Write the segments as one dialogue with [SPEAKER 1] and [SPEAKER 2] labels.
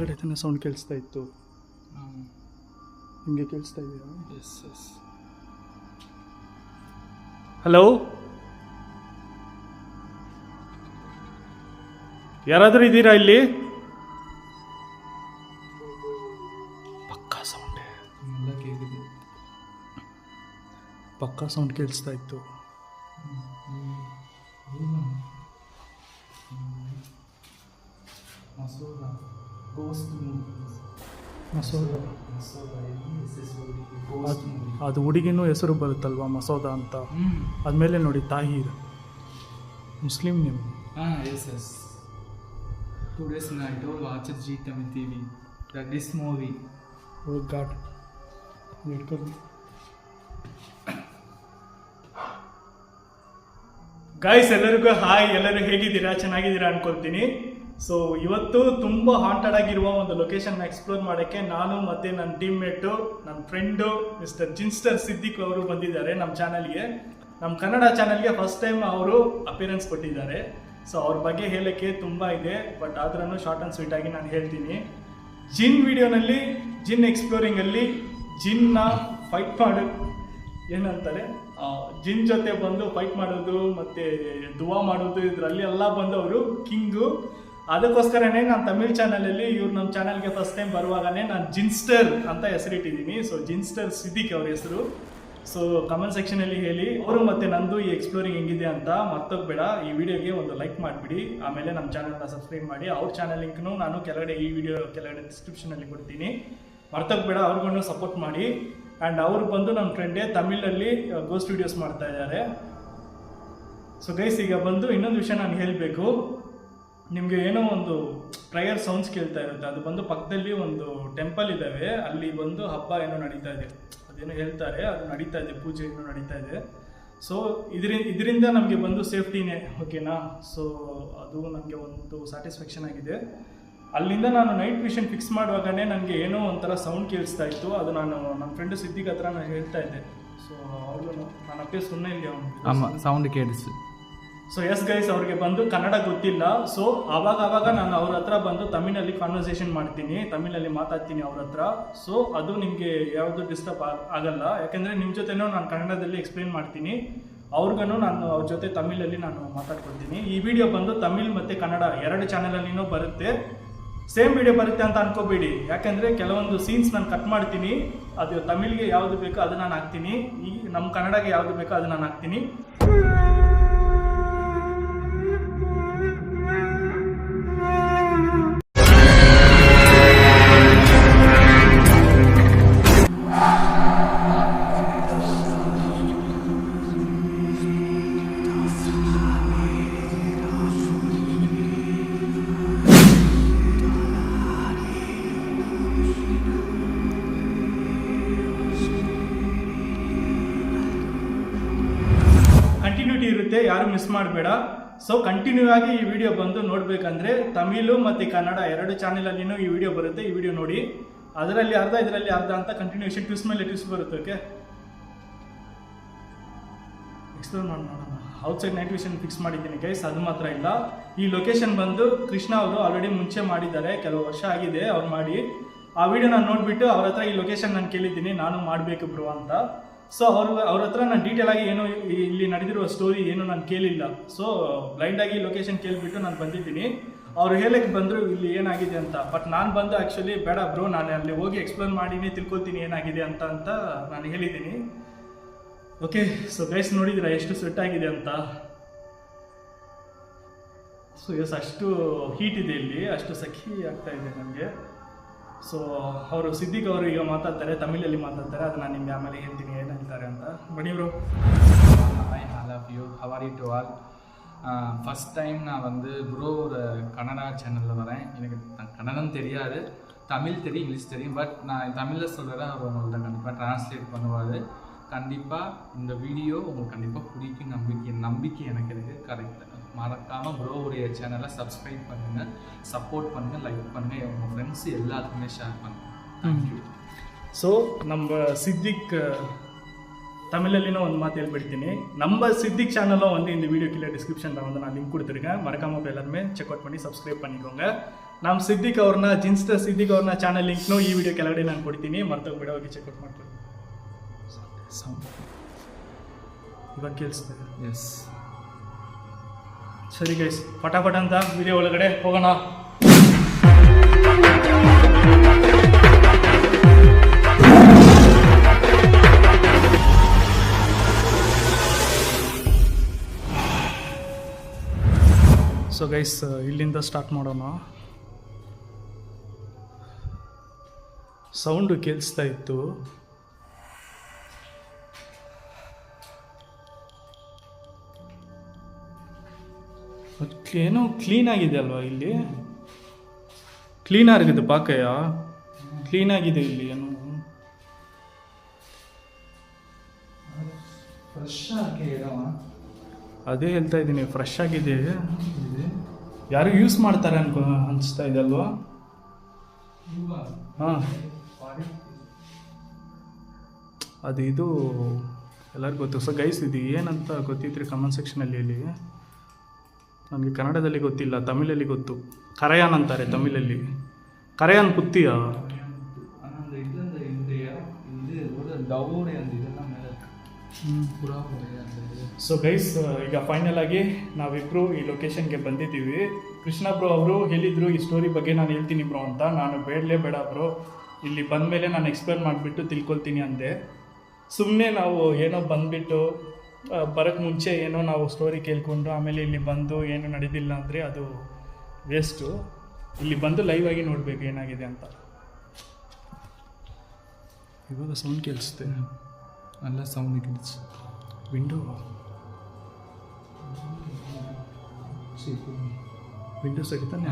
[SPEAKER 1] ಕೆಳಗಡೆ ತಾನೇ ಸೌಂಡ್ ಕೇಳಿಸ್ತಾ ಇತ್ತು. ನಿಮಗೆ ಕೇಳಿಸ್ತಾ ಇದೆಯಾ?
[SPEAKER 2] S S.
[SPEAKER 1] ಹಲೋ, ಯಾರಾದರೂ ಇದ್ದೀರಾ ಇಲ್ಲಿ? ಪಕ್ಕಾ ಸೌಂಡ್ ಪಕ್ಕಾ ಸೌಂಡ್ ಕೇಳಿಸ್ತಾ ಇತ್ತು. ಅದು ಹುಡುಗಿನೂ ಹೆಸರು ಬರುತ್ತಲ್ವಾ, ಮಸೋದ ಅಂತ. ಅದ್ಮೇಲೆ ನೋಡಿ Tahir, Muslim name.
[SPEAKER 2] Yes yes. 2 days I told watch Zee Tamil TV that this movie.
[SPEAKER 1] Oh God. Guys, ಎಲ್ಲರಿಗೂ ಹಾಯ್. ಎಲ್ಲರೂ ಹೇಗಿದ್ದೀರಾ? ಚೆನ್ನಾಗಿದ್ದೀರಾ ಅನ್ಕೊಳ್ತೀನಿ. ಸೊ ಇವತ್ತು ತುಂಬ ಹಾಂಟೆಡ್ ಆಗಿರುವ ಒಂದು ಲೊಕೇಶನ್ನ ಎಕ್ಸ್ಪ್ಲೋರ್ ಮಾಡೋಕ್ಕೆ ನಾನು ಮತ್ತು ನನ್ನ ಟೀಮ್ಮೇಟು, ನನ್ನ ಫ್ರೆಂಡು ಮಿಸ್ಟರ್ ಜಿನ್ಸ್ಟರ್ ಸಿದ್ದಿಕ್ ಅವರು ಬಂದಿದ್ದಾರೆ ನಮ್ಮ ಚಾನಲ್ಗೆ. ನಮ್ಮ ಕನ್ನಡ ಚಾನಲ್ಗೆ ಫಸ್ಟ್ ಟೈಮ್ ಅವರು ಅಪಿಯರೆನ್ಸ್ ಕೊಟ್ಟಿದ್ದಾರೆ. ಸೊ ಅವ್ರ ಬಗ್ಗೆ ಹೇಳೋಕ್ಕೆ ತುಂಬ ಇದೆ, ಬಟ್ ಆದ್ರೂ ಶಾರ್ಟ್ ಆ್ಯಂಡ್ ಸ್ವೀಟಾಗಿ ನಾನು ಹೇಳ್ತೀನಿ. ಜಿನ್ ವಿಡಿಯೋನಲ್ಲಿ, ಜಿನ್ ಎಕ್ಸ್ಪ್ಲೋರಿಂಗಲ್ಲಿ ಜಿನ್ನ ಫೈಟ್ ಮಾಡೋದು ಏನಂತಾರೆ, ಜಿನ್ ಜೊತೆ ಬಂದು ಫೈಟ್ ಮಾಡೋದು ಮತ್ತು ದುವಾ ಮಾಡೋದು, ಇದರಲ್ಲಿ ಎಲ್ಲ ಬಂದು ಅವರು ಕಿಂಗು. ಅದಕ್ಕೋಸ್ಕರನೇ ನಾನು ತಮಿಳ್ ಚಾನಲಲ್ಲಿ ಇವ್ರು ನಮ್ಮ ಚಾನಲ್ಗೆ ಫಸ್ಟ್ ಟೈಮ್ ಬರುವಾಗಲೇ ನಾನು ಜಿನ್ಸ್ಟರ್ ಅಂತ ಹೆಸರಿಟ್ಟಿದ್ದೀನಿ. ಸೊ ಜಿನ್ಸ್ಟರ್ ಸಿದ್ದಿಕ್ ಅವ್ರ ಹೆಸರು. ಸೊ ಕಮೆಂಟ್ ಸೆಕ್ಷನಲ್ಲಿ ಹೇಳಿ ಅವರು ಮತ್ತು ನಂದು ಈ ಎಕ್ಸ್ಪ್ಲೋರಿಂಗ್ ಹೆಂಗಿದೆ ಅಂತ. ಮರ್ತೋಗ್ಬೇಡ, ಈ ವಿಡಿಯೋಗೆ ಒಂದು ಲೈಕ್ ಮಾಡಿಬಿಡಿ. ಆಮೇಲೆ ನಮ್ಮ ಚಾನಲ್ನ ಸಬ್ಸ್ಕ್ರೈಬ್ ಮಾಡಿ. ಅವ್ರ ಚಾನಲ್ ಲಿಂಕ್ನು ನಾನು ಕೆಳಗಡೆ ಈ ವಿಡಿಯೋ ಕೆಳಗಡೆ ಡಿಸ್ಕ್ರಿಪ್ಷನಲ್ಲಿ ಕೊಡ್ತೀನಿ. ಮರ್ತೋಗ್ಬೇಡ, ಅವ್ರಿಗೂ ಸಪೋರ್ಟ್ ಮಾಡಿ. ಆ್ಯಂಡ್ ಅವ್ರು ಬಂದು ನಮ್ಮ ಫ್ರೆಂಡೇ ತಮಿಳಲ್ಲಿ ಗೋಸ್ಟ್ ವಿಡಿಯೋಸ್ ಮಾಡ್ತಾ ಇದ್ದಾರೆ. ಸೊ ಗೈಸ್, ಈಗ ಬಂದು ಇನ್ನೊಂದು ವಿಷಯ ನಾನು ಹೇಳಬೇಕು. ನಿಮಗೆ ಏನೋ ಒಂದು ಪ್ರೇಯರ್ ಸೌಂಡ್ಸ್ ಕೇಳ್ತಾ ಇರುತ್ತೆ. ಅದು ಬಂದು ಪಕ್ಕದಲ್ಲಿ ಒಂದು ಟೆಂಪಲ್ ಇದ್ದಾವೆ, ಅಲ್ಲಿ ಬಂದು ಹಬ್ಬ ಏನೋ ನಡೀತಾ ಇದೆ. ಅದೇನೋ ಹೇಳ್ತಾರೆ, ಅದು ನಡೀತಾ ಇದೆ, ಪೂಜೆ ಏನೋ ನಡೀತಾ ಇದೆ. ಸೊ ಇದರಿಂದ ನಮಗೆ ಬಂದು ಸೇಫ್ಟಿನೇ, ಓಕೆನಾ? ಸೊ ಅದು ನನಗೆ ಒಂದು ಸ್ಯಾಟಿಸ್ಫ್ಯಾಕ್ಷನ್ ಆಗಿದೆ. ಅಲ್ಲಿಂದ ನಾನು ನೈಟ್ ವಿಷನ್ ಫಿಕ್ಸ್ ಮಾಡುವಾಗಲೇ ನನಗೆ ಏನೋ ಒಂಥರ ಸೌಂಡ್ ಕೇಳಿಸ್ತಾ ಇತ್ತು. ಅದು ನಾನು ನನ್ನ ಫ್ರೆಂಡು ಸಿದ್ದಿಕ್ ಹತ್ರ ನಾನು ಹೇಳ್ತಾ ಇದ್ದೆ. ಸೊ ಅವರು ನನ್ನ ಅಪ್ಪೆ ಸುಮ್ಮನೆ ಇಲ್ಲಿ ಅವನು
[SPEAKER 2] ಸೌಂಡ್ ಕೇಳಿಸಿ.
[SPEAKER 1] ಸೊ ಎಸ್ ಗೈಸ್, ಅವ್ರಿಗೆ ಬಂದು ಕನ್ನಡ ಗೊತ್ತಿಲ್ಲ. ಸೊ ಆವಾಗ ನಾನು ಅವ್ರ ಹತ್ರ ಬಂದು ತಮಿಳಲ್ಲಿ ಕಾನ್ವರ್ಸೇಷನ್ ಮಾಡ್ತೀನಿ, ತಮಿಳಲ್ಲಿ ಮಾತಾಡ್ತೀನಿ ಅವ್ರ ಹತ್ರ. ಸೊ ಅದು ನಿಮಗೆ ಯಾವುದು ಡಿಸ್ಟರ್ಬ್ ಆಗಲ್ಲ, ಯಾಕೆಂದರೆ ನಿಮ್ಮ ಜೊತೆನೂ ನಾನು ಕನ್ನಡದಲ್ಲಿ ಎಕ್ಸ್ಪ್ಲೇನ್ ಮಾಡ್ತೀನಿ. ಅವ್ರಿಗೂ ನಾನು ಅವ್ರ ಜೊತೆ ತಮಿಳಲ್ಲಿ ನಾನು ಮಾತಾಡ್ಕೊಳ್ತೀನಿ. ಈ ವಿಡಿಯೋ ಬಂದು ತಮಿಳ್ ಮತ್ತು ಕನ್ನಡ 2 ಚಾನಲಲ್ಲಿನೂ ಬರುತ್ತೆ. ಸೇಮ್ ವಿಡಿಯೋ ಬರುತ್ತೆ ಅಂತ ಅನ್ಕೋಬೇಡಿ, ಯಾಕೆಂದರೆ ಕೆಲವೊಂದು ಸೀನ್ಸ್ ನಾನು ಕಟ್ ಮಾಡ್ತೀನಿ. ಅದು ತಮಿಳಿಗೆ ಯಾವುದು ಬೇಕೋ ಅದು ನಾನು ಹಾಕ್ತೀನಿ, ಈ ನಮ್ಮ ಕನ್ನಡಗೆ ಯಾವುದು ಬೇಕೋ ಅದು ನಾನು ಹಾಕ್ತೀನಿ. ಕಂಟಿನ್ಯೂಟಿ ಇರುತ್ತೆ, ಯಾರು ಮಿಸ್ ಮಾಡಬೇಡ. ಸೊ ಕಂಟಿನ್ಯೂ ಆಗಿ ಈ ವಿಡಿಯೋ ಬಂದು ನೋಡಬೇಕಂದ್ರೆ ತಮಿಳು ಮತ್ತು ಕನ್ನಡ 2 ಚಾನಲಲ್ಲಿನೂ ಈ ವಿಡಿಯೋ ಬರುತ್ತೆ. ಈ ವಿಡಿಯೋ ನೋಡಿ, ಅದರಲ್ಲಿ ಅರ್ಧ ಇದರಲ್ಲಿ ಅರ್ಧ ಅಂತ ಕಂಟಿನ್ಯೂಷನ್ ಟ್ವಿಸ್ಟ್ ಮೇಲೆ ಟ್ವಿಸ್ಟ್ ಬರುತ್ತೆ. ಓಕೆ, ಎಕ್ಸ್ಪ್ಲೋರ್ ಮಾಡೋಣ. ಔಟ್ಸೈಡ್ ನೈಟ್ ವಿಷನ್ ಫಿಕ್ಸ್ ಮಾಡಿದ್ದೀನಿ ಗೈಸ್, ಅದು ಮಾತ್ರ ಇಲ್ಲ. ಈ ಲೊಕೇಶನ್ ಬಂದು ಕೃಷ್ಣ ಅವರು ಆಲ್ರೆಡಿ ಮುಂಚೆ ಮಾಡಿದ್ದಾರೆ, ಕೆಲವು ವರ್ಷ ಆಗಿದೆ ಅವ್ರು ಮಾಡಿ. ಆ ವಿಡಿಯೋ ನಾನು ನೋಡಿಬಿಟ್ಟು ಅವ್ರ ಹತ್ರ ಈ ಲೊಕೇಶನ್ ನಾನು ಕೇಳಿದ್ದೀನಿ, ನಾನು ಮಾಡಬೇಕು ಬ್ರೋ ಅಂತ. ಸೊ ಅವ್ರ ಹತ್ರ ನಾನು ಡೀಟೇಲಾಗಿ ಏನು ಇಲ್ಲಿ ನಡೆದಿರುವ ಸ್ಟೋರಿ ಏನು ನಾನು ಕೇಳಿಲ್ಲ. ಸೊ ಬ್ಲೈಂಡಾಗಿ ಲೊಕೇಶನ್ ಕೇಳಿಬಿಟ್ಟು ನಾನು ಬಂದಿದ್ದೀನಿ. ಅವ್ರು ಹೇಳಕ್ಕೆ ಬಂದರು ಇಲ್ಲಿ ಏನಾಗಿದೆ ಅಂತ. ಬಟ್ ನಾನು ಬಂದು ಆ್ಯಕ್ಚುಲಿ ಬೇಡ ಬ್ರೋ, ನಾನು ಅಲ್ಲಿ ಹೋಗಿ ಎಕ್ಸ್ಪ್ಲೇನ್ ಮಾಡಿನೇ ತಿಳ್ಕೊಳ್ತೀನಿ ಏನಾಗಿದೆ ಅಂತ ನಾನು ಹೇಳಿದ್ದೀನಿ. ಓಕೆ, ಸೊ ಗೈಸ್ ನೋಡಿದ್ದೀರಾ ಎಷ್ಟು ಸೆಟ್ ಆಗಿದೆ ಅಂತ. ಸೊ ಎಸ್, ಅಷ್ಟು ಹೀಟ್ ಇದೆ ಇಲ್ಲಿ, ಅಷ್ಟು ಸಖಿ ಆಗ್ತಾ ಇದೆ ನನಗೆ. ಸೊ ಅವರು ಸಿದ್ದಿಕ್ ಅವರು ಈಗ ಮಾತಾಡ್ತಾರೆ, ತಮಿಳಲ್ಲಿ ಮಾತಾಡ್ತಾರೆ. ಅದು ನಾನು ನಿಮಗೆ ಆಮೇಲೆ ಹೇಳ್ತೀನಿ ಏನು ಹೇಳ್ತಾರೆ ಅಂತ. ಬನ್ನಿ bro.
[SPEAKER 2] I love you, how are you to all. First time நான் வந்து ப்ரோ ஒரு கன்னடா சேனலில் வரேன். எனக்கு கன்னடம் தெரியாது, தமிழ் தெரியும், இங்கிலீஷ் தெரியும். பட் நான் தமிழில் சொல்கிறேன், அவர் உங்கள்கிட்ட கண்டிப்பாக ட்ரான்ஸ்லேட் பண்ணுவார். கண்டிப்பாக இந்த வீடியோ உங்களுக்கு கண்டிப்பாக பிடிக்கும் நம்பிக்கை எனக்கு இருக்குது. கரெக்டாக மறக்காமல் ப்ரோவுடைய சேனலை சப்ஸ்கிரைப் பண்ணுங்கள், சப்போர்ட் பண்ணுங்கள், லைக் பண்ணுங்கள், உங்கள் ஃப்ரெண்ட்ஸ் எல்லாத்துக்குமே ஷேர் பண்ணுங்கள். தேங்க்யூ.
[SPEAKER 1] ಸೊ ನಮ್ಮ ಸಿದ್ದಿಕ್ தமிழ்லையும் ಒಂದು ಮಾತು ಹೇಳ್ಬಿಡ್ತೀನಿ. நம்ம சித்திக் சேனலும் வந்து இந்த வீடியோ கீழே டிஸ்கிரிப்ஷனில் வந்து நான் லிங்க் கொடுத்துருக்கேன். மறக்காமல் போய் எல்லாருமே ಚೆಕ್ ಔಟ್ ಮಾಡಿ ಸಬ್ಸ್ಕ್ರೈಬ್ பண்ணிக்கோங்க. ನಮ್ಮ ಸಿದ್ದಿಕ್ ಅವ್ರನ್ನ ಜಿನ್ಸ್ಟರ್ ಸಿದ್ದಿಕ್ ಅವ್ರನ್ನ ಚಾನಲ್ ಲಿಂಕ್ನು ಈ ವಿಡಿಯೋ ಕೆಳಗಡೆ ನಾನು ಕೊಡ್ತೀನಿ, ಮರ್ತೋಗ್ಬಿಡೋ ಹೋಗಿ ಚೆಕ್ ಔಟ್ ಮಾಡ್ಕೊಳ್ಳಿ. ಇವಾಗ ಕೇಳಿಸ್ತದೆ.
[SPEAKER 2] ಎಸ್,
[SPEAKER 1] ಸರಿ ಗೈಸ್, ಫಟಾಫಟ್ ಅಂತ ವಿಡಿಯೋ ಒಳಗಡೆ ಹೋಗೋಣ. ಸೊ ಗೈಸ್, ಇಲ್ಲಿಂದ ಸ್ಟಾರ್ಟ್ ಮಾಡೋಣ. ಸೌಂಡು ಕೇಳಿಸ್ತಾ ಇತ್ತು. ಏನೋ ಕ್ಲೀನ್ ಆಗಿದೆ ಅಲ್ವಾ ಇಲ್ಲಿ? ಕ್ಲೀನ್ ಆಗಿದೆ ಪಾಕಯ್ಯ, ಕ್ಲೀನ್ ಆಗಿದೆ ಇಲ್ಲಿ. ಏನು
[SPEAKER 2] ಫ್ರೆಶ್ ಆಗಿ
[SPEAKER 1] ಅದೇ ಹೇಳ್ತಾ ಇದ್ದೀನಿ, ಫ್ರೆಶ್ ಆಗಿದೆ. ಯಾರು ಯೂಸ್ ಮಾಡ್ತಾರೆ ಅನಿಸ್ತಾ ಇದೆ ಅಲ್ವಾ? ಹಾಂ, ಅದು ಇದು ಎಲ್ಲರಿಗೂ ಗೊತ್ತು. ಸೊ ಗೈಸ್, ಇದು ಏನಂತ ಗೊತ್ತಿದ್ರೆ ಕಮೆಂಟ್ ಸೆಕ್ಷನಲ್ಲಿ ಹೇಳಿ. ನನಗೆ ಕನ್ನಡದಲ್ಲಿ ಗೊತ್ತಿಲ್ಲ, ತಮಿಳಲ್ಲಿ ಗೊತ್ತು. ಕರಯಾನ್ ಅಂತಾರೆ ತಮಿಳಲ್ಲಿ. ಕರಯಾನ್ ಪುತ್ತಿಯಾ? ಸೊ ಗೈಸ್, ಈಗ ಫೈನಲ್ ಆಗಿ ನಾವಿಬ್ಬರು ಈ ಲೊಕೇಶನ್ಗೆ ಬಂದಿದ್ದೀವಿ. ಕೃಷ್ಣ ಬ್ರೋ ಅವರು ಹೇಳಿದರು ಈ ಸ್ಟೋರಿ ಬಗ್ಗೆ ನಾನು ಹೇಳ್ತೀನಿ ಬ್ರೋ ಅಂತ. ನಾನು ಬೇಡ ಬ್ರೋ, ಇಲ್ಲಿ ಬಂದಮೇಲೆ ನಾನು ಎಕ್ಸ್ಪ್ಲೇನ್ ಮಾಡಿಬಿಟ್ಟು ತಿಳ್ಕೊಳ್ತೀನಿ ಅಂದೆ. ಸುಮ್ಮನೆ ನಾವು ಏನೋ ಬಂದುಬಿಟ್ಟು ಬರೋಕ್ಕೆ ಮುಂಚೆ ಏನೋ ನಾವು ಸ್ಟೋರಿ ಕೇಳ್ಕೊಂಡು ಆಮೇಲೆ ಇಲ್ಲಿ ಬಂದು ಏನು ನಡೆದಿಲ್ಲ ಅಂದರೆ ಅದು ವೇಸ್ಟು. ಇಲ್ಲಿ ಬಂದು ಲೈವ್ ಆಗಿ ನೋಡಬೇಕು ಏನಾಗಿದೆ ಅಂತ. ಇವಾಗ ಸೌಂಡ್ ಕೇಳಿಸುತ್ತೆ,
[SPEAKER 2] ಎಲ್ಲ ಸೌಂಡ್ ಕೇಳಿಸ್.
[SPEAKER 1] ವಿಂಡೋ ಸಿಗುತ್ತಾನೆ.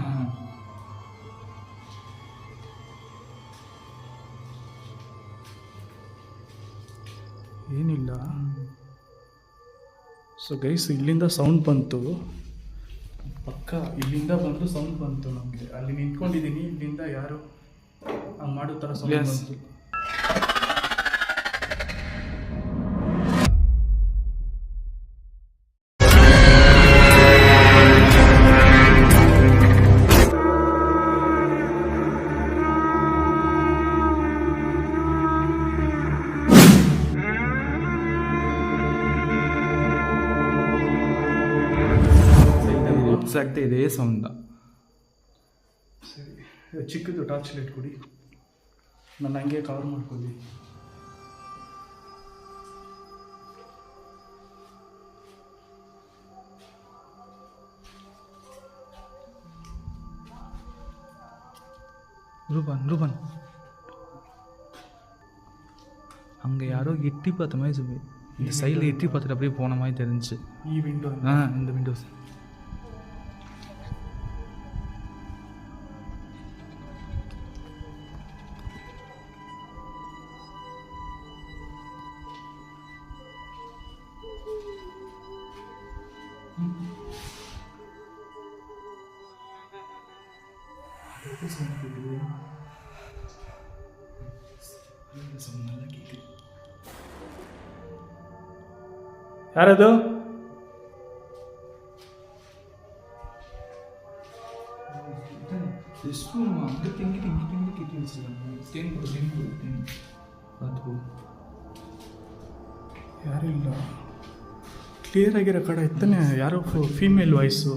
[SPEAKER 1] ಏನಿಲ್ಲ. ಸೊ ಗೈಸ್, ಇಲ್ಲಿಂದ ಸೌಂಡ್ ಬಂತು, ಪಕ್ಕ ಇಲ್ಲಿಂದ ಬಂದು ಸೌಂಡ್ ಬಂತು ನಮಗೆ. ಅಲ್ಲಿ ನಿಂತ್ಕೊಂಡಿದ್ದೀನಿ, ಇಲ್ಲಿಂದ ಯಾರು ಹಂಗೆ ಮಾಡೋ ಥರ ಸೌಂಡ್ ಬಂತು.
[SPEAKER 2] ಎಕ್ಸಾಕ್ಟ್ ಇದೇ ಸೌಂಡ.
[SPEAKER 1] ಸರಿ, ಚಿಕ್ಕದು ಟಾರ್ಚ್ ಲೈಟ್ ಕೊಡಿ, ನಾನು ಹಂಗೆ ಕವರ್ ಮಾಡ್ಕೊಳ್ಳಿ.
[SPEAKER 2] ரூபன் அங்கே யாரோ எட்டி பார்த்த மாதிரி சொல்லி இந்த சைடில் எட்டி பார்த்துட்டு அப்படியே போன மாதிரி தெரிஞ்சு.
[SPEAKER 1] ಈ ವಿಂಡೋ,
[SPEAKER 2] இந்த விண்டோஸ்.
[SPEAKER 1] ಯಾರದು? ಯಾರಿಲ್ಲ, ಕ್ಲಿಯರ್ ಆಗಿರೋ ಕಡೆ ಇತ್ತಾನೆ. ಯಾರೋ ಫೀಮೇಲ್ ವಾಯ್ಸು.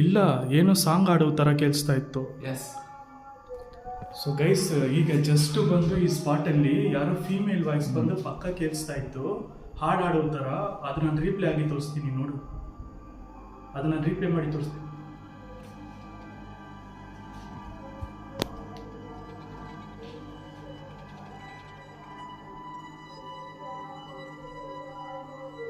[SPEAKER 1] ಇಲ್ಲ, ಏನೋ ಸಾಂಗ್ ಆಡೋ ಥರ ಕೇಳಿಸ್ತಾ ಇತ್ತು. ಸೊ ಗೈಸ್, ಈಗ ಜಸ್ಟ್ ಬಂದು ಈ ಸ್ಪಾಟಲ್ಲಿ ಯಾರೋ ಫೀಮೇಲ್ ವಾಯ್ಸ್ ಬಂದು ಪಕ್ಕ ಕೇಳಿಸ್ತಾ ಇತ್ತು, ಹಾಡು ಆಡೋ ಥರ. ಅದು ನಾನು ರೀಪ್ಲೇ ಆಗಿ ತೋರಿಸ್ತೀನಿ ನೋಡು, ಅದು ನಾನು ರೀಪ್ಲೇ ಮಾಡಿ ತೋರಿಸ್ತೀನಿ.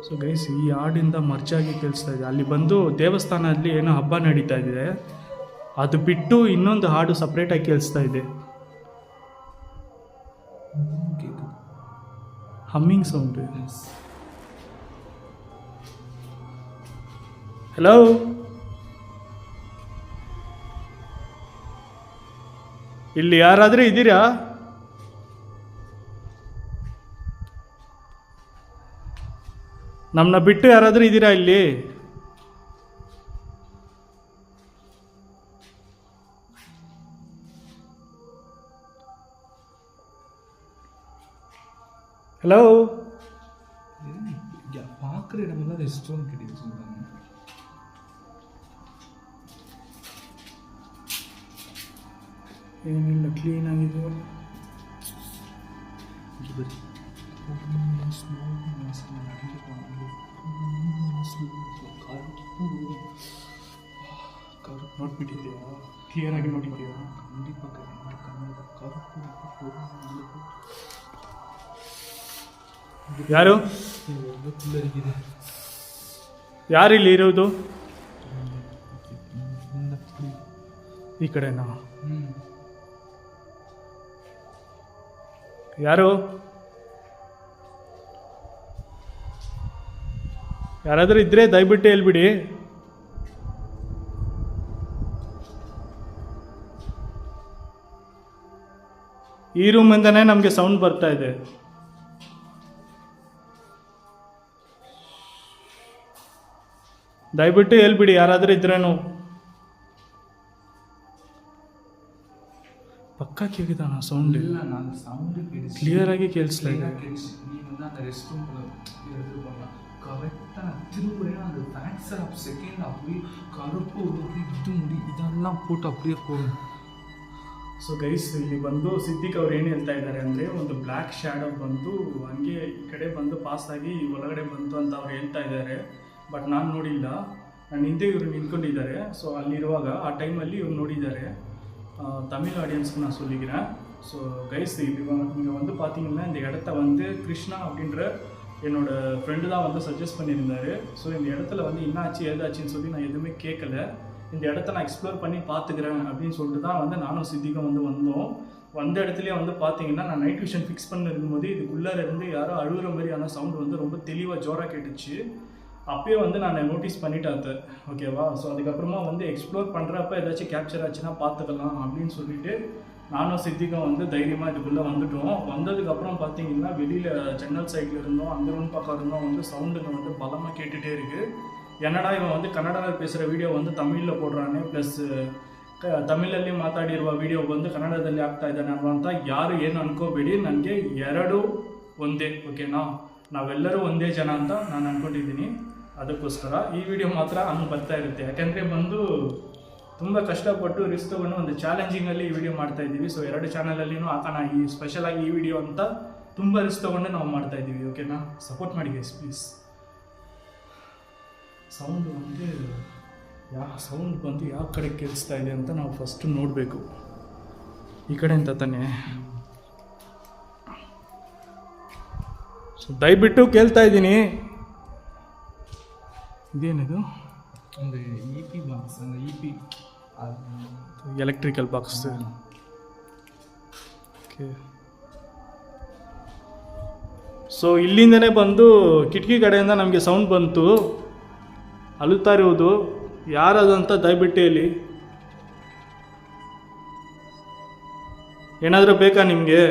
[SPEAKER 1] ಸೊ ಗೈಸ್, ಈ ಹಾಡಿಂದ ಮರ್ಚಾಗಿ ಕೇಳಿಸ್ತಾ ಇದೆ. ಅಲ್ಲಿ ಬಂದು ದೇವಸ್ಥಾನದಲ್ಲಿ ಏನೋ ಹಬ್ಬ ನಡೀತಾ ಇದೆ, ಅದು ಬಿಟ್ಟು ಇನ್ನೊಂದು ಹಾಡು ಸಪ್ರೇಟಾಗಿ ಕೇಳಿಸ್ತಾ ಇದೆ. Humming sound. ಹಲೋ, ಇಲ್ಲಿ ಯಾರಾದರೂ ಇದ್ದೀರಾ? ನಮ್ಮನ್ನ ಬಿಟ್ಟು ಯಾರಾದರೂ ಇದ್ದೀರಾ ಇಲ್ಲಿ? ஹலோ,
[SPEAKER 2] பார்க்குற இடமெல்லாம் ரெஸ்டாரண்ட் கிடையாது.
[SPEAKER 1] ಏನಿಲ್ಲ, ಕ್ಲೀನ್ ಆಗಿದೆ. ನೋಡ್ಬಿಟ್ಟಿದ್ಯಾ? ಕ್ಲಿಯರ್ ಆಗಿ ನೋಡಿದ್ಯಾ? ಯಾರು ಯಾರಿಲ್ಲಿ ಇರೋದು? ಈ ಕಡೆನಾ? ಯಾರು? ಯಾರಾದರೂ ಇದ್ರೆ ದಯವಿಟ್ಟು ಹೇಳ್ಬಿಡಿ. ಈ ರೂಮಿಂದನೇ ನಮಗೆ ಸೌಂಡ್ ಬರ್ತಾ ಇದೆ. ದಯವಿಟ್ಟು ಹೇಳ್ಬಿಡಿ ಯಾರಾದರೂ ಇದ್ರೇನು. ಪಕ್ಕ ಕೇಳಿದಾನ ಸೌಂಡ್?
[SPEAKER 2] ಇಲ್ಲ, ನಾನು ಸೌಂಡ್
[SPEAKER 1] ಕ್ಲಿಯರ್ ಆಗಿ ಕೇಳಿಸ್ತಾ ಇದೆ.
[SPEAKER 2] நீ வந்து அந்த ரெஸ்ட் ரூம்ல இது பண்ணலாம். கரெக்டா திரும்ப அந்த ஃபேக்ஸர் ஆஃப் செகண்ட் அப்படியே கருப்பு இது முடி இதெல்லாம் போட்டு அப்படியே போகும்.
[SPEAKER 1] ಸೊ ಗೈಸ್, ಇಲ್ಲಿ ಬಂದು ಸಿದ್ದಿಕ್ ಅವ್ರು ಏನು ಹೇಳ್ತಾ ಇದ್ದಾರೆ ಅಂದರೆ, ಒಂದು ಬ್ಲ್ಯಾಕ್ ಶ್ಯಾಡೋ ಬಂದು ಹಂಗೆ ಈ ಕಡೆ ಬಂದು ಪಾಸ್ ಆಗಿ ಒಳಗಡೆ ಬಂತು ಅಂತ ಅವ್ರು ಹೇಳ್ತಾ ಇದ್ದಾರೆ. ಬಟ್ ನಾನು ನೋಡಿಲ್ಲ, ನನ್ನ ಹಿಂದೆ ಇವರು ನಿಂತ್ಕೊಂಡಿದ್ದಾರೆ. ಸೊ ಅಲ್ಲಿರುವಾಗ ಆ ಟೈಮಲ್ಲಿ ಇವ್ರು ನೋಡಿದ್ದಾರೆ. தமிழ் ஆடியன்ஸ்க்கு நான் சொல்லிக்கிறேன். ஸோ கைஸ், இங்கே வந்து பார்த்தீங்கன்னா இந்த இடத்த வந்து கிருஷ்ணா அப்படின்ற என்னோட ஃப்ரெண்டு தான் வந்து சஜஸ்ட் பண்ணியிருந்தார். ஸோ இந்த இடத்துல வந்து என்னாச்சு ஏதாச்சுன்னு சொல்லி நான் எதுவுமே கேட்கல. இந்த இடத்த நான் எக்ஸ்ப்ளோர் பண்ணி பார்த்துக்கிறேன் அப்படின்னு சொல்லிட்டு தான் வந்து நானும் சித்திக்கும் வந்து வந்தோம். வந்த இடத்துலேயே வந்து பார்த்தீங்கன்னா நான் நைட் விஷன் ஃபிக்ஸ் பண்ணிருக்கும் போது இதுக்குள்ளே இருந்து யாரோ அழுகிற மாதிரியான சவுண்டு வந்து ரொம்ப தெளிவாக ஜோராக கேட்டுச்சு. அப்பயே வந்து நான் நோட்டீஸ் பண்ணிட்டேன் அது, ஓகேவா? ஸோ அதுக்கப்புறமா வந்து எக்ஸ்ப்ளோர் பண்ணுறப்ப ஏதாச்சும் கேப்சர் ஆச்சுன்னா பார்த்துக்கலாம் அப்படின்னு சொல்லிட்டு நானும் சித்திக்கும் வந்து தைரியமாக இதுக்குள்ளே வந்துட்டோம். வந்ததுக்கப்புறம் பார்த்தீங்கன்னா வெளியில் ஜன்னல் சைடில் இருந்தோம், அந்த ரூம் பக்கம் இருந்தோம், வந்து சவுண்டுங்க வந்து பலமாக கேட்டுகிட்டே இருக்குது. என்னடா இவன் வந்து ಕನ್ನಡದಲ್ಲಿ பேசுகிற வீடியೋ வந்து தமிழில் போடுறானே, ಪ್ಲಸ್ ತಮಿಳಲ್ಲಿ ಮಾತಾಡಿರುವ ವಿಡಿಯೋ ಬಂದು ಕನ್ನಡದಲ್ಲಿ ಆಗ್ತಾ ಇದ್ದಾನೆ ಅಂತ ಯಾರು ಏನು ಅನ್ಕೋಬೇಡಿ. ನನಗೆ ಎರಡೂ ಒಂದೇ, ಓಕೆನಾ? ನಾವೆಲ್ಲರೂ ಒಂದೇ ಜನ ಅಂತ ನಾನು ಅಂದ್ಕೊಂಡಿದ್ದೀನಿ. ಅದಕ್ಕೋಸ್ಕರ ಈ ವಿಡಿಯೋ ಮಾತ್ರ ಹಂಗೆ ಬರ್ತಾ ಇರುತ್ತೆ. ಯಾಕೆಂದರೆ ಬಂದು ತುಂಬ ಕಷ್ಟಪಟ್ಟು ರಿಸ್ಕ್ ತೊಗೊಂಡು ಒಂದು ಚಾಲೆಂಜಿಂಗಲ್ಲಿ ಈ ವಿಡಿಯೋ ಮಾಡ್ತಾಯಿದ್ದೀವಿ. ಸೊ 2 ಚಾನಲಲ್ಲಿನೂ ಹಾಕೋಣ ಈ ಸ್ಪೆಷಲಾಗಿ ಈ ವಿಡಿಯೋ ಅಂತ ತುಂಬ ರಿಸ್ಕ್ ತೊಗೊಂಡು ನಾವು ಮಾಡ್ತಾಯಿದ್ದೀವಿ, ಓಕೆನಾ? ಸಪೋರ್ಟ್ ಮಾಡಿ ಗೈಸ್ ಪ್ಲೀಸ್. ಸೌಂಡು வந்து ಸೌಂಡ್ ಬಂದು ಯಾವ ಕಡೆ ಕೇಳಿಸ್ತಾ ಇದೆ ಅಂತ ನಾವು ಫಸ್ಟ್ ನೋಡಬೇಕು. ಈ ಕಡೆ ಅಂತ ತಾನೇ? ಸೊ ದಯವಿಟ್ಟು ಕೇಳ್ತಾ ಇದ್ದೀನಿ. ಇದೇನಿದು?
[SPEAKER 2] ಒಂದು E P box, EP.
[SPEAKER 1] Electrical box. Okay. So ಇಲ್ಲಿಂದನೇ ಬಂದು ಕಿಟಕಿ ಕಡೆಯಿಂದ ನಮಗೆ ಸೌಂಡ್ ಬಂತು. ಅಳುತ್ತಾ ಇರುವುದು ಯಾರದು ಅಂತ ದಯವಿಟ್ಟು ಹೇಳಿ. ಏನಾದರೂ ಬೇಕಾ ನಿಮಗೆ?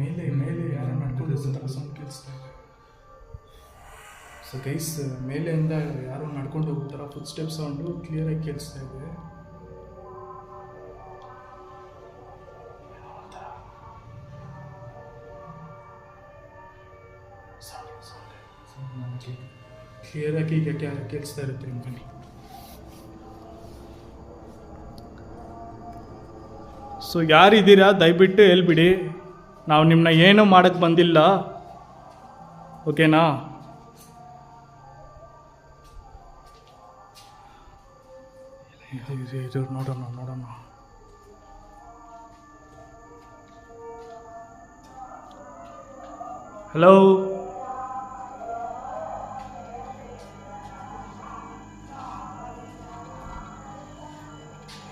[SPEAKER 1] ಮೇಲೆ ಮೇಲೆ ಮೇಲೆ ಯಾರೋ ನಡ್ಕೊಂಡು ಹೋಗ್ತಾರೆ, ಸೌಂಡ್ ಕೇಳಿಸ್ತಾ ಇದೆ. ಸೊ ಗೈಸ್, ಮೇಲೆಯಿಂದ ಯಾರೋ ನಡ್ಕೊಂಡು ಹೋಗ್ತಾರ, ಫುಟ್ ಸ್ಟೆಪ್ ಸೌಂಡು ಕ್ಲಿಯರಾಗಿ ಕೇಳಿಸ್ತಾ ಇದೆ. ಕ್ಲಿಯರಾಗಿ ಕೇಳಿಸ್ತಾ ಇರುತ್ತೆ ನಿಮ್ಗೆ. ಸೊ ಯಾರಿದ್ದೀರಾ ದಯವಿಟ್ಟು ಹೇಳ್ಬಿಡಿ. ನಾವು ನಿಮ್ಮನ್ನ ಏನೂ ಮಾಡೋಕ್ಕೆ ಬಂದಿಲ್ಲ, ಓಕೆನಾ? ಇದು ನೋಡೋಣ. ಹಲೋ,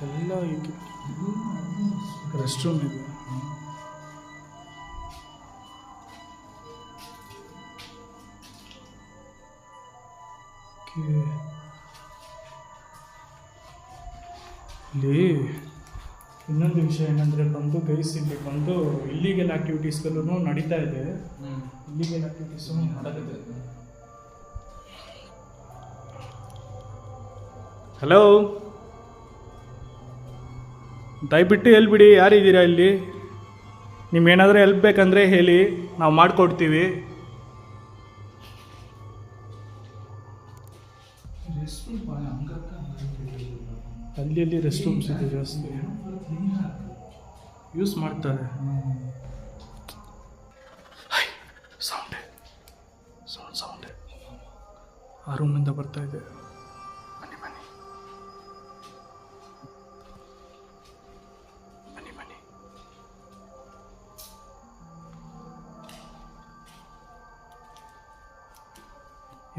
[SPEAKER 1] ಎಲ್ಲ ಈಗ ರೆಸ್ಟ್ ರೂಮ್ ಇದೆ. ಇಲ್ಲಿ ಇನ್ನೊಂದು ವಿಷಯ ಏನಂದರೆ ಬಂದು ಗೈಸ್, ಇಲ್ಲಿ ಬಂದು ಇಲ್ಲಿಗಲ್ ಆ್ಯಕ್ಟಿವಿಟೀಸ್ಗಳೂ ನಡೀತಾ ಇದೆ. ಇಲ್ಲಿಗಲ್ ಆ್ಯಕ್ಟಿವಿಟೀಸು ನಡೆದಿದೆ. ಹಲೋ, ದಯವಿಟ್ಟು ಹೇಳ್ಬಿಡಿ ಯಾರಿದ್ದೀರಾ ಇಲ್ಲಿ. ನಿಮ್ಗೇನಾದರೂ ಹೆಲ್ಪ್ ಬೇಕಂದರೆ ಹೇಳಿ, ನಾವು ಮಾಡಿಕೊಡ್ತೀವಿ. ಅಲ್ಲಿ ರೆಸ್ಟ್ ರೂಮ್ಸ್ ಇದೆ ಜಾಸ್ತಿ, ಯೂಸ್ ಮಾಡ್ತಾರೆ. ಸೌಂಡ್ ಆ ರೂಮಿಂದ ಬರ್ತಾ ಇದೆ. ಬನ್ನಿ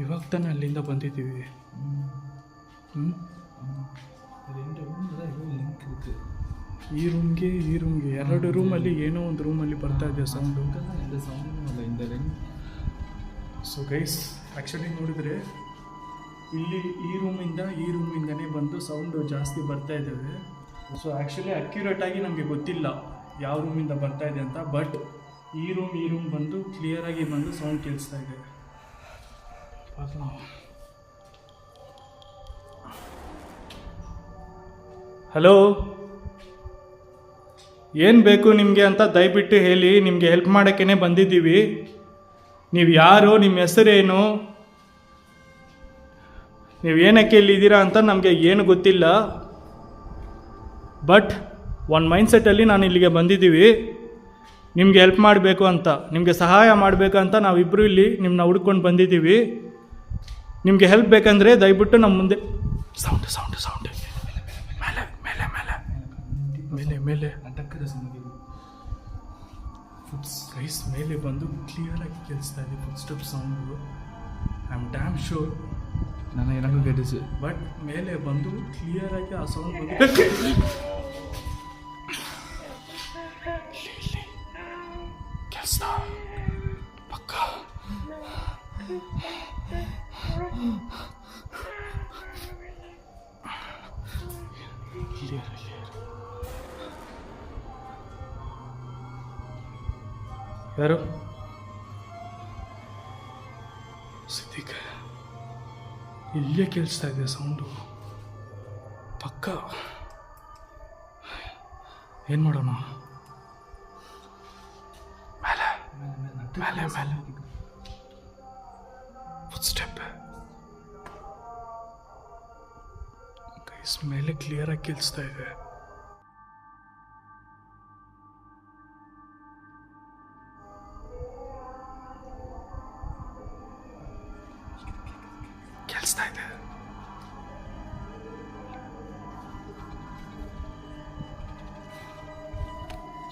[SPEAKER 1] ಇವಾಗ ತಾನೇ ಅಲ್ಲಿಂದ ಬಂದಿದ್ದೀವಿ. ಈ ರೂಮ್ಗೆ ಎರಡು ರೂಮಲ್ಲಿ ಏನೋ ಒಂದು ರೂಮಲ್ಲಿ ಬರ್ತಾ ಇದೆ ಸೌಂಡು. ಸೊ ಗೈಸ್, ಆ್ಯಕ್ಚುಲಿ ನೋಡಿದ್ರೆ ಇಲ್ಲಿ ಈ ರೂಮಿಂದನೇ ಬಂದು ಸೌಂಡು ಜಾಸ್ತಿ ಬರ್ತಾ ಇದ್ದಾವೆ. ಸೊ ಆ್ಯಕ್ಚುಲಿ ಅಕ್ಯುರೇಟಾಗಿ ನಮಗೆ ಗೊತ್ತಿಲ್ಲ ಯಾವ ರೂಮಿಂದ ಬರ್ತಾ ಇದೆ ಅಂತ. ಬಟ್ ಈ ರೂಮ್ ಬಂದು ಕ್ಲಿಯರಾಗಿ ಬಂದು ಸೌಂಡ್ ಕೇಳಿಸ್ತಾ ಇದೆ. ಹಲೋ, ಏನು ಬೇಕು ನಿಮಗೆ ಅಂತ ದಯವಿಟ್ಟು ಹೇಳಿ. ನಿಮಗೆ ಹೆಲ್ಪ್ ಮಾಡೋಕ್ಕೇ ಬಂದಿದ್ದೀವಿ. ನೀವು ಯಾರು, ನಿಮ್ಮ ಹೆಸರೇನು, ನೀವು ಏನಕ್ಕೆ ಇಲ್ಲಿದ್ದೀರಾ ಅಂತ ನಮಗೆ ಏನು ಗೊತ್ತಿಲ್ಲ. ಬಟ್ ಒಂದು ಮೈಂಡ್ಸೆಟ್ಟಲ್ಲಿ ನಾನು ಇಲ್ಲಿಗೆ ಬಂದಿದ್ದೀವಿ ನಿಮಗೆ ಹೆಲ್ಪ್ ಮಾಡಬೇಕು ಅಂತ, ನಿಮಗೆ ಸಹಾಯ ಮಾಡಬೇಕು ಅಂತ. ನಾವಿಬ್ಬರು ಇಲ್ಲಿ ನಿಮ್ಮನ್ನ ಹುಡ್ಕೊಂಡು ಬಂದಿದ್ದೀವಿ. ನಿಮಗೆ ಹೆಲ್ಪ್ ಬೇಕಂದರೆ ದಯವಿಟ್ಟು ನಮ್ಮ ಮುಂದೆ ಸೌಂಡ್ ಮೇಲೆ ಗೈಸ್, ಮೇಲೆ ಬಂದು ಕ್ಲಿಯರಾಗಿ ಕೇಳಿಸ್ತಾ ಇದೆ food step sound. I am dam sure
[SPEAKER 2] ನಾನು ಏನಕ್ಕೂ ಕೇಳಿಸು.
[SPEAKER 1] ಬಟ್ ಮೇಲೆ ಬಂದು ಕ್ಲಿಯರಾಗಿ ಆ ಸೌಂಡ್ ಬಂದು ಕೇಳಿಸ್ತಾ ಪಕ್ಕ. ಯಾರು? ಸಿದ್ದಿಕ್. ಇಲ್ಲೇ ಕೇಳಿಸ್ತಾ ಇದೆ ಸೌಂಡು ಪಕ್ಕ. ಏನು ಮಾಡೋಣ? ಮೇಲೆ ಫುಟ್ ಸ್ಟೆಪ್ ಗೈಸ್, ಮೇಲೆ ಕ್ಲಿಯರಾಗಿ ಕೇಳಿಸ್ತಾ ಇದೆ.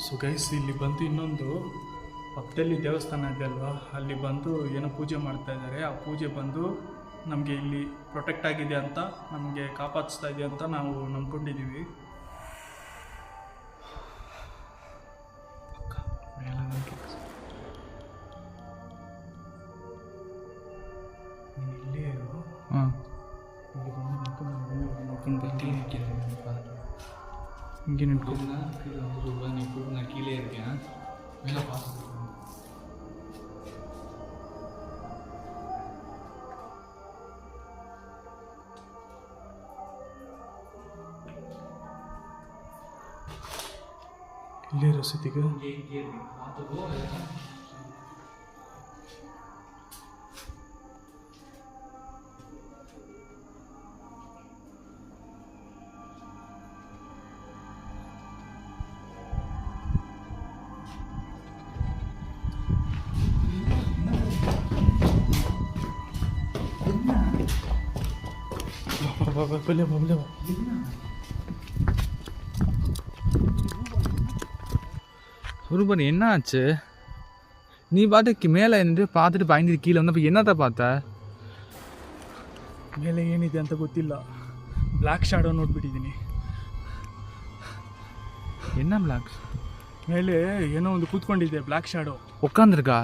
[SPEAKER 1] ಸೊ ಗೈಸ್, ಇಲ್ಲಿ ಬಂದು ಇನ್ನೊಂದು ಪಕ್ಕದಲ್ಲಿ ದೇವಸ್ಥಾನ ಇದೆ ಅಲ್ವಾ, ಅಲ್ಲಿ ಬಂದು ಏನೋ ಪೂಜೆ ಮಾಡ್ತಾ ಇದ್ದಾರೆ. ಆ ಪೂಜೆ ಬಂದು ನಮಗೆ ಇಲ್ಲಿ ಪ್ರೊಟೆಕ್ಟ್ ಆಗಿದೆ ಅಂತ, ನಮಗೆ ಕಾಪಾಡಿಸ್ತಾ ಇದೆ ಅಂತ ನಾವು ನಂಬ್ಕೊಂಡಿದ್ದೀವಿ. ನೀನು ಇಲ್ಲೇ ಇರು. ಇಲ್ಲಿ ಬಂದು ನೋಡ್ಕೊಂಡು ಬರ್ತೀನಿ. இங்கே நிற்கும்
[SPEAKER 2] நீ நான் கீழே இருக்கேன். மேலே பார்த்து
[SPEAKER 1] ಇಲ್ಲೇ ರಸೀತಿಗೆ
[SPEAKER 2] பார்த்துக்கோ. சுருபன் என்ன ஆச்சு? நீ பாட்டுக்கு மேலே நின்று பார்த்துட்டு பயந்துட்டு கீழே வந்து அப்போ என்னத்தை பார்த்த?
[SPEAKER 1] ಮೇಲೆ ಏನಿದೆ ಅಂತ ಗೊತ್ತಿಲ್ಲ. ಬ್ಲ್ಯಾಕ್ ಶಾಡೋ ನೋಡ್ಬಿಟ್ಟಿದ್ದೀನಿ.
[SPEAKER 2] என்ன பிளாக்?
[SPEAKER 1] ಮೇಲೆ ಏನೋ ಒಂದು ಕೂತ್ಕೊಂಡಿದೆ ಬ್ಲ್ಯಾಕ್ ಶಾಡೋ.
[SPEAKER 2] உட்காந்துருக்கா?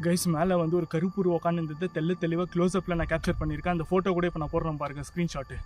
[SPEAKER 1] கைஸ் மேலே வந்து ஒரு கருப்புரு உட்காந்துருந்தது தெளிவாக க்ளோஸ்அப்பில் நான் கேப்சர் பண்ணியிருக்கேன். அந்த ஃபோட்டோ கூட இப்போ நான் போடுறேன் பாருங்க, ஸ்க்ரீன்ஷாட்டு.